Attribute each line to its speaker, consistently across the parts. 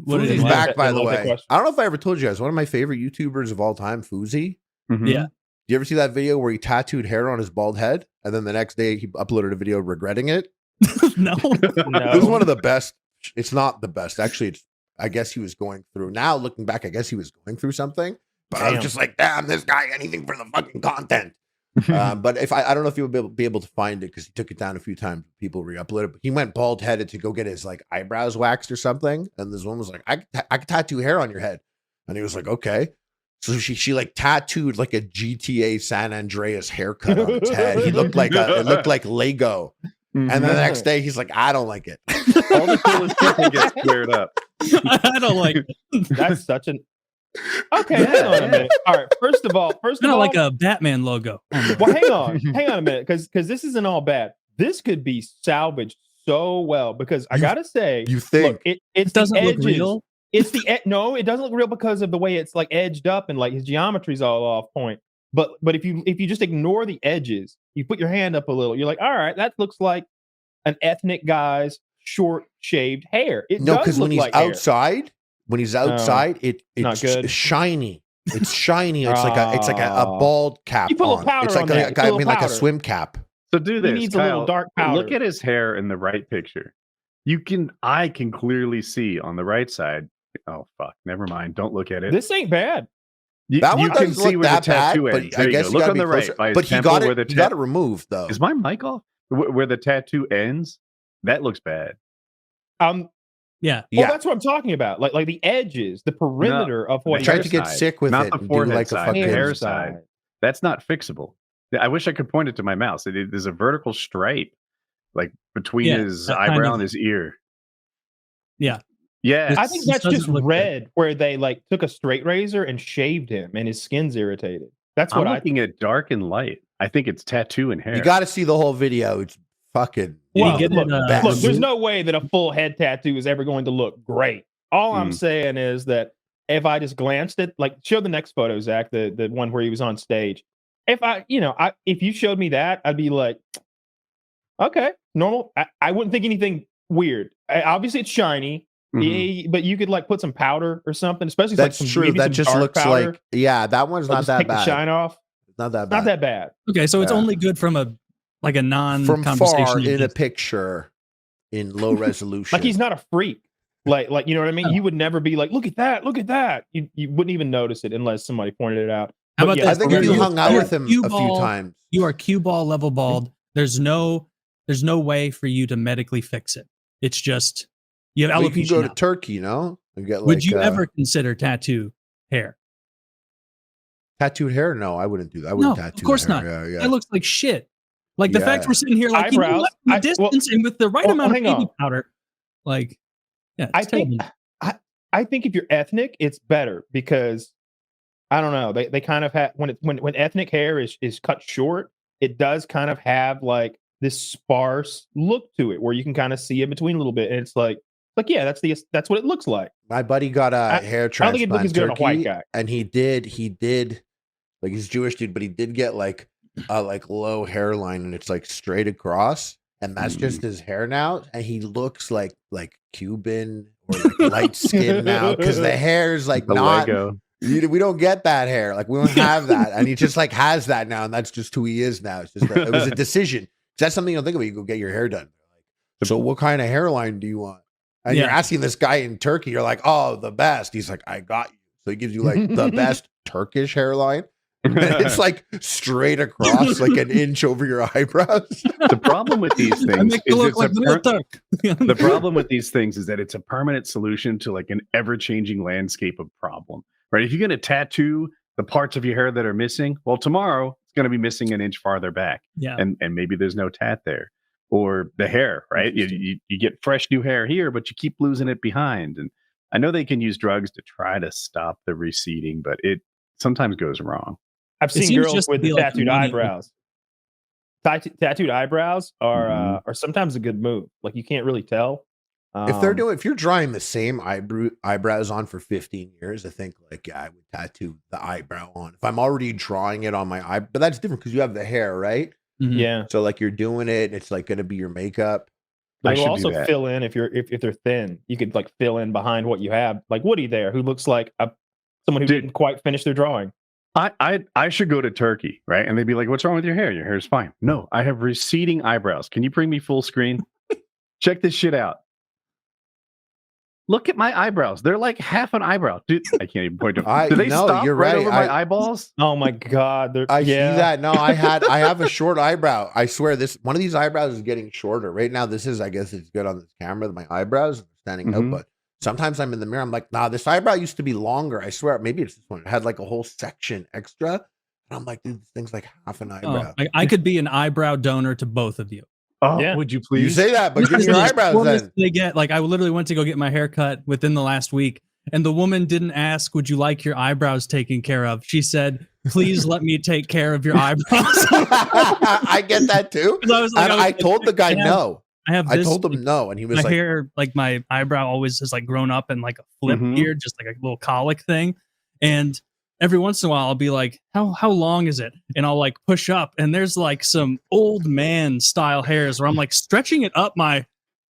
Speaker 1: Fousey's back, by the way. I don't know if I ever told you guys, one of my favorite YouTubers of all time, Fousey.
Speaker 2: Mm-hmm.
Speaker 3: Yeah.
Speaker 1: Do you ever see that video where he tattooed hair on his bald head, and then the next day he uploaded a video regretting it?
Speaker 3: No.
Speaker 1: This is one of the best. It's not the best. Actually, I guess he was going through. Now, looking back, I guess he was going through something. But I was just like, damn, this guy, anything for the fucking content. But if I don't know if he would be able to find it because he took it down a few times. People re-uploaded it. But he went bald-headed to go get his like eyebrows waxed or something. And this one was like, I could tattoo hair on your head. And he was like, okay. So she like tattooed like a GTA San Andreas haircut on his head. He looked like it looked like Lego. And then the next day he's like, I don't like it.
Speaker 2: All the coolest people get squared up.
Speaker 3: I don't like it.
Speaker 4: That's such an okay. Hang on a minute. All right. First of all,
Speaker 3: like a Batman logo.
Speaker 4: Well, hang on a minute, because this isn't all bad. This could be salvaged so well because I gotta say,
Speaker 1: you think
Speaker 4: look, it
Speaker 3: doesn't look real?
Speaker 4: It's no, it doesn't look real because of the way it's like edged up and like his geometry's all off point. But if you just ignore the edges, you put your hand up a little, you're like, all right, that looks like an ethnic guy's short shaved hair.
Speaker 1: No, because when he's outside, it's shiny. It's shiny. It's like a bald cap.
Speaker 4: You put a little powder
Speaker 1: it's like
Speaker 4: on that.
Speaker 1: like a swim cap.
Speaker 2: So do this.
Speaker 4: He needs
Speaker 2: Kyle,
Speaker 4: a little dark powder.
Speaker 2: Look at his hair in the right picture. I can clearly see on the right side. Oh fuck! Never mind. Don't look at it.
Speaker 4: This ain't bad.
Speaker 2: You can see where the tattoo ends.
Speaker 1: I guess
Speaker 2: look on the right.
Speaker 1: But he got it removed though.
Speaker 2: Is my mic off? Where the tattoo ends? That looks bad.
Speaker 3: Yeah.
Speaker 4: Well, that's what I'm talking about. Like the edges, the perimeter of what
Speaker 1: I tried to get sick with
Speaker 2: not
Speaker 1: it.
Speaker 2: The forehead
Speaker 1: like
Speaker 2: side, the hair side. That's not fixable. I wish I could point it to my mouse. There's a vertical stripe like between his eyebrow and his ear.
Speaker 3: Yeah.
Speaker 2: Yeah.
Speaker 4: I think that's just red good. Where they like took a straight razor and shaved him and his skin's irritated. That's what
Speaker 2: I'm looking at dark and light. I think it's tattoo and hair.
Speaker 1: You got to see the whole video. It's fucking.
Speaker 4: Look, there's no way that a full head tattoo is ever going to look great. All I'm saying is that if I just glanced at, like, show the next photo, Zach, the one where he was on stage. If you showed me that, I'd be like, okay, normal. I wouldn't think anything weird. Obviously, it's shiny, but you could like put some powder or something. Especially
Speaker 1: that's
Speaker 4: like
Speaker 1: true. That just looks
Speaker 4: powder.
Speaker 1: Like that one's not that
Speaker 4: take
Speaker 1: bad.
Speaker 4: The shine off.
Speaker 1: Not that bad.
Speaker 4: Not that bad.
Speaker 3: Okay, so it's only good from a non-conversation.
Speaker 1: From far in a picture in low resolution.
Speaker 4: Like he's not a freak. Like you know what I mean? You would never be like, look at that. You wouldn't even notice it unless somebody pointed it out.
Speaker 3: How about
Speaker 1: I think if you hung out with him a few times.
Speaker 3: You are cue ball level bald. There's no way for you to medically fix it. It's just you have alopecia.
Speaker 1: You can go to Turkey, you know? And get
Speaker 3: would you ever consider tattoo hair?
Speaker 1: Tattooed hair? No, I wouldn't do that. I wouldn't tattoo.
Speaker 3: Of course
Speaker 1: hair.
Speaker 3: not.
Speaker 1: Yeah.
Speaker 3: That looks like shit. Like the fact we're sitting here like
Speaker 4: eyebrows,
Speaker 3: from a distance and with the right amount of baby powder. Like, yeah,
Speaker 4: I think if you're ethnic, it's better because I don't know. They kind of have when ethnic hair is cut short, it does kind of have like this sparse look to it where you can kind of see in between a little bit, and it's like yeah, that's what it looks like.
Speaker 1: My buddy got a hair transplant. I don't think it looks as good on a white guy, and he did like he's Jewish dude, but he did get like low hairline, and it's like straight across, and that's just his hair now, and he looks like Cuban or like light skin now because the hair's like not. Lego. We don't get that hair. Like we don't have that. And he just like has that now. And that's just who he is now. It's just it was a decision. That's something you don't think about. You go get your hair done. So what kind of hairline do you want? And you're asking this guy in Turkey, you're like, oh, the best. He's like, I got you. So he gives you like the best Turkish hairline. And it's like straight across, like an inch over your eyebrows.
Speaker 2: The problem with these things is the problem with these things is that it's a permanent solution to like an ever-changing landscape of problem. Right? If you're going to tattoo the parts of your hair that are missing, well, tomorrow it's going to be missing an inch farther back.
Speaker 3: Yeah.
Speaker 2: And maybe there's no tat there. Or the hair, right? You get fresh new hair here, but you keep losing it behind. And I know they can use drugs to try to stop the receding, but it sometimes goes wrong.
Speaker 4: I've seen girls with the tattooed eyebrows. Tattooed eyebrows are sometimes a good move. Like you can't really tell.
Speaker 1: If you're drawing the same eyebrows on for 15 years, I think I would tattoo the eyebrow on. If I'm already drawing it on my eye, but that's different because you have the hair, right?
Speaker 4: Yeah.
Speaker 1: So like you're doing it, and it's like going to be your makeup.
Speaker 4: But it'll also fill in if they're thin. You could like fill in behind what you have, like Woody there, who looks like someone who didn't quite finish their drawing.
Speaker 2: I should go to Turkey, right? And they'd be like, "What's wrong with your hair? Your hair's fine." No, I have receding eyebrows. Can you bring me full screen? Check this shit out. Look at my eyebrows. They're like half an eyebrow. Dude, I can't even point to them. Do they stop
Speaker 1: you're right
Speaker 2: over my eyeballs?
Speaker 4: Oh my God.
Speaker 1: I see that. No, I have a short eyebrow. I swear one of these eyebrows is getting shorter. Right now, I guess it's good on this camera that my eyebrows are standing out, but sometimes I'm in the mirror. I'm like, nah, this eyebrow used to be longer. I swear. Maybe it's this one. It had like a whole section extra. And I'm like, dude, this thing's like half an eyebrow.
Speaker 3: I could be an eyebrow donor to both of you.
Speaker 2: Oh, yeah. Would you please?
Speaker 1: You say that, but give me your eyebrows then.
Speaker 3: They get like, I literally went to go get my hair cut within the last week, and the woman didn't ask, "Would you like your eyebrows taken care of?" She said, "Please let me take care of your eyebrows."
Speaker 1: I get that too. I told the guy no.
Speaker 3: I
Speaker 1: told him no, and he was
Speaker 3: my
Speaker 1: like,
Speaker 3: hair, like my eyebrow always has like grown up in like a flip here, just like a little colic thing, and every once in a while I'll be like, how long is it? And I'll like push up, and there's like some old man style hairs where I'm like stretching it up my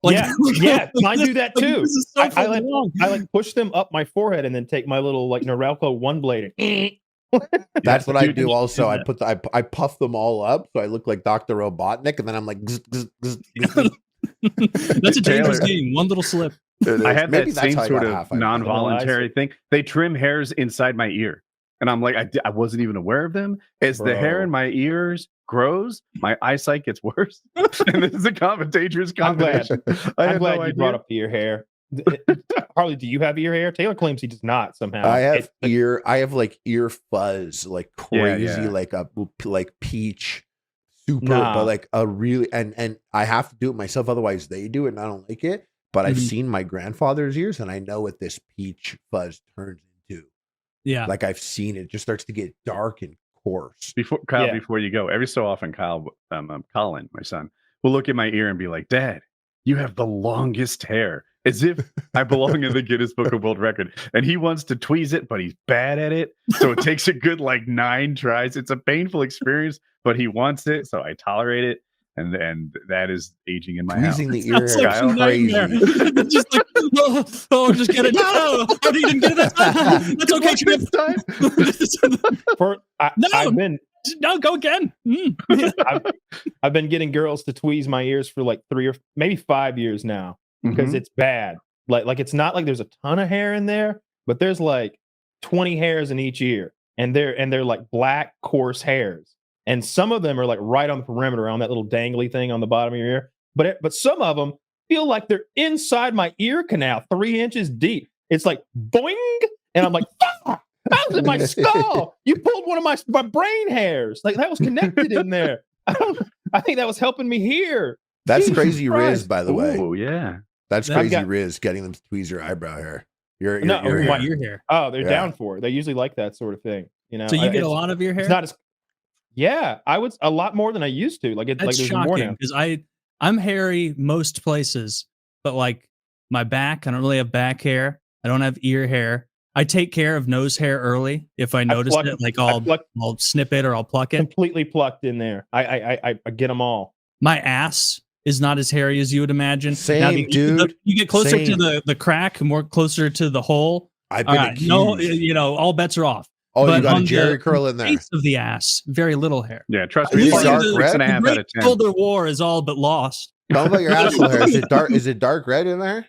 Speaker 4: yeah. I do that too. I like push them up my forehead and then take my little like Norelco one blade.
Speaker 1: That's what I do also. I puff them all up so I look like Dr. Robotnik, and then I'm like
Speaker 3: that's a dangerous game. One little slip.
Speaker 2: I had that same sort of non-voluntary thing. They trim hairs inside my ear. And I'm like, I wasn't even aware of them. As the hair in my ears grows, my eyesight gets worse. And this is a dangerous combination.
Speaker 4: I'm glad you brought up your hair. Harley, do you have ear hair? Taylor claims he does not somehow.
Speaker 1: I have like ear fuzz, like crazy, like peach, super, but like a really, and I have to do it myself, otherwise they do it and I don't like it. But I've seen my grandfather's ears, and I know what this peach fuzz turns into.
Speaker 3: Yeah.
Speaker 1: Like I've seen it just starts to get dark and coarse.
Speaker 2: Before you go, every so often, Colin, my son, will look at my ear and be like, "Dad, you have the longest hair," as if I belong in the Guinness Book of World Record. And he wants to tweeze it, but he's bad at it. So it takes a good like 9 tries. It's a painful experience, but he wants it. So I tolerate it. And that is aging in my house.
Speaker 1: Tweezing the ear hair, crazy.
Speaker 3: Just like, just get it. No, you didn't get it. That's okay, Trip. No, go again.
Speaker 4: I've been getting girls to tweeze my ears for like 3 or maybe 5 years now because it's bad. Like it's not like there's a ton of hair in there, but there's like 20 hairs in each ear, and they're like black coarse hairs. And some of them are like right on the perimeter, on that little dangly thing on the bottom of your ear. But some of them feel like they're inside my ear canal, 3 inches deep. It's like boing, and I'm like, that was in my skull. You pulled one of my brain hairs. Like that was connected in there. I think that was helping me hear.
Speaker 1: That's Jesus Crazy Christ. Riz, by the way.
Speaker 2: Oh yeah,
Speaker 1: that's Crazy Riz getting them to tweeze your eyebrow hair. Your
Speaker 3: hair.
Speaker 4: Oh, they're down for it. They usually like that sort of thing. You know.
Speaker 3: So you get a lot of your hair.
Speaker 4: It's not as Yeah, I would a lot more than I used to. Like it's
Speaker 3: That's
Speaker 4: like there's
Speaker 3: shocking,
Speaker 4: more now.
Speaker 3: Because I'm hairy most places, but like my back, I don't really have back hair. I don't have ear hair. I take care of nose hair early if I notice it. Like I'll snip it or I'll pluck it.
Speaker 4: Completely plucked in there. I get them all.
Speaker 3: My ass is not as hairy as you would imagine.
Speaker 1: Same, now, dude.
Speaker 3: You get closer to the crack, more closer to the hole.
Speaker 1: I've been accused.
Speaker 3: No, all bets are off.
Speaker 1: Oh, but you got a Jerry curl in there.
Speaker 3: Base of the ass, very little hair.
Speaker 2: Yeah, trust me. Dark red. 6.5 out of 10.
Speaker 3: Shoulder war is all but lost.
Speaker 1: Tell about your asshole hair. Is it dark? Is it dark red in there?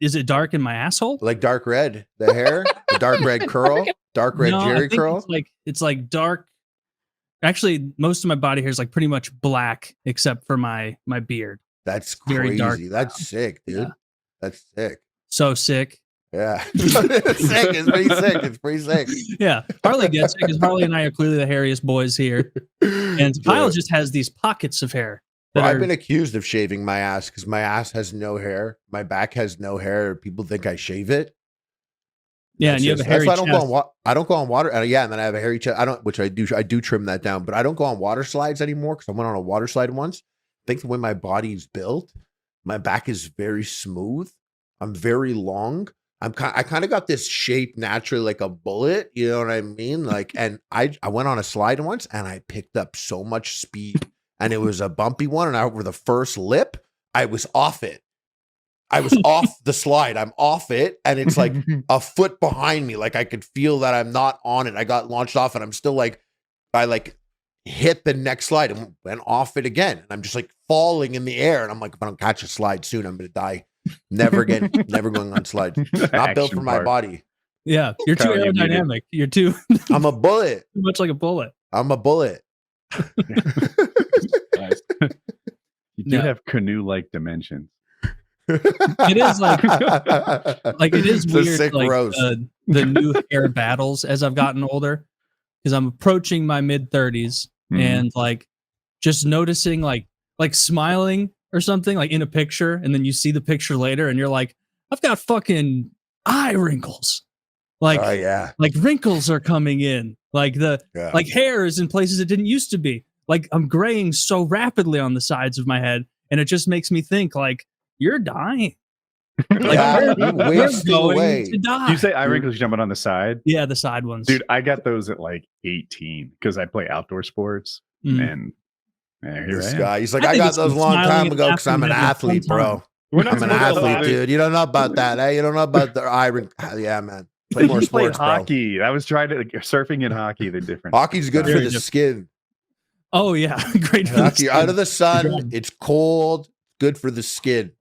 Speaker 3: Is it dark in my asshole?
Speaker 1: Like dark red, the hair, the dark red curl, dark red Jerry curl.
Speaker 3: It's like dark. Actually, most of my body hair is like pretty much black, except for my beard.
Speaker 1: That's crazy. Dark. That's sick, dude. Yeah. That's sick.
Speaker 3: So sick.
Speaker 1: Yeah. It's sick. It's pretty sick. It's pretty sick.
Speaker 3: Yeah. Harley gets it because Harley and I are clearly the hairiest boys here. And Kyle just has these pockets of hair.
Speaker 1: Well, I've been accused of shaving my ass because my ass has no hair. My back has no hair. People think I shave it.
Speaker 3: Yeah, and you have a hairy chest.
Speaker 1: I don't go on water. And then I have a hairy chest. I do trim that down, but I don't go on water slides anymore because I went on a water slide once. I think the way my body's built, my back is very smooth. I'm very long. I kind of got this shape naturally like a bullet, you know what I mean? Like, and I went on a slide once and I picked up so much speed, and it was a bumpy one. And over the first lip, I was off it. I was off the slide. I'm off it, and it's like a foot behind me. Like I could feel that I'm not on it. I got launched off, and I'm still like, I like hit the next slide and went off it again. And I'm just like falling in the air, and I'm like, if I don't catch a slide soon, I'm gonna die. Never again. Never going on slides. Not built for my body.
Speaker 3: Yeah, you're too aerodynamic. You're too.
Speaker 1: I'm a bullet.
Speaker 3: Too much like a bullet.
Speaker 1: I'm a bullet.
Speaker 2: Nice. You do have canoe-like dimensions.
Speaker 3: It is like it is weird. Like the new air battles as I've gotten older, because I'm approaching my mid-30s and like just noticing like smiling or something like in a picture, and then you see the picture later and you're like, I've got fucking eye wrinkles. Like, like wrinkles are coming in. Like like hair is in places it didn't used to be. Like I'm graying so rapidly on the sides of my head, and it just makes me think like you're dying. Like
Speaker 1: you're going
Speaker 2: to die. You say eye wrinkles jumping on the side?
Speaker 3: Yeah, the side ones.
Speaker 2: Dude, I got those at like 18 because I play outdoor sports, and
Speaker 1: this guy, he's like, I got those a long time ago because I'm an athlete, bro. I'm an athlete, dude. You don't know about that, eh? You don't know about the eye wrinkles. Yeah, man. Play more sports,
Speaker 2: hockey.
Speaker 1: Bro.
Speaker 2: I was trying to surfing and hockey. They're different.
Speaker 1: Hockey's good for the skin.
Speaker 3: Oh yeah, great.
Speaker 1: Hockey out of the sun. It's cold. Good for the skin.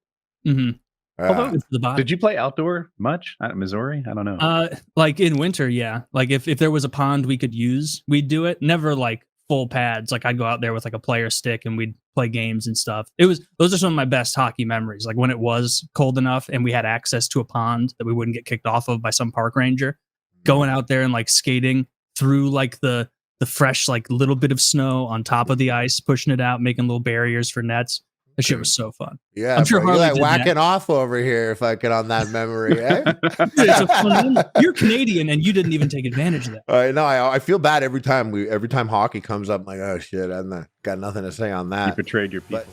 Speaker 2: Did you play outdoor much at Missouri? I don't know.
Speaker 3: Like in winter, yeah. Like if there was a pond we could use, we'd do it. Never like full pads. Like I'd go out there with like a player stick and we'd play games and stuff. Those are some of my best hockey memories. Like when it was cold enough and we had access to a pond that we wouldn't get kicked off of by some park ranger, going out there and like skating through like the fresh like little bit of snow on top of the ice, pushing it out, making little barriers for nets. That shit was so fun.
Speaker 1: Yeah, I'm sure Harley you're like whacking off over here if I get on that memory. Eh?
Speaker 3: You're Canadian and you didn't even take advantage of that.
Speaker 1: I know. I feel bad every time hockey comes up. I'm like, oh shit, I'm got nothing to say on that.
Speaker 2: You betrayed your people.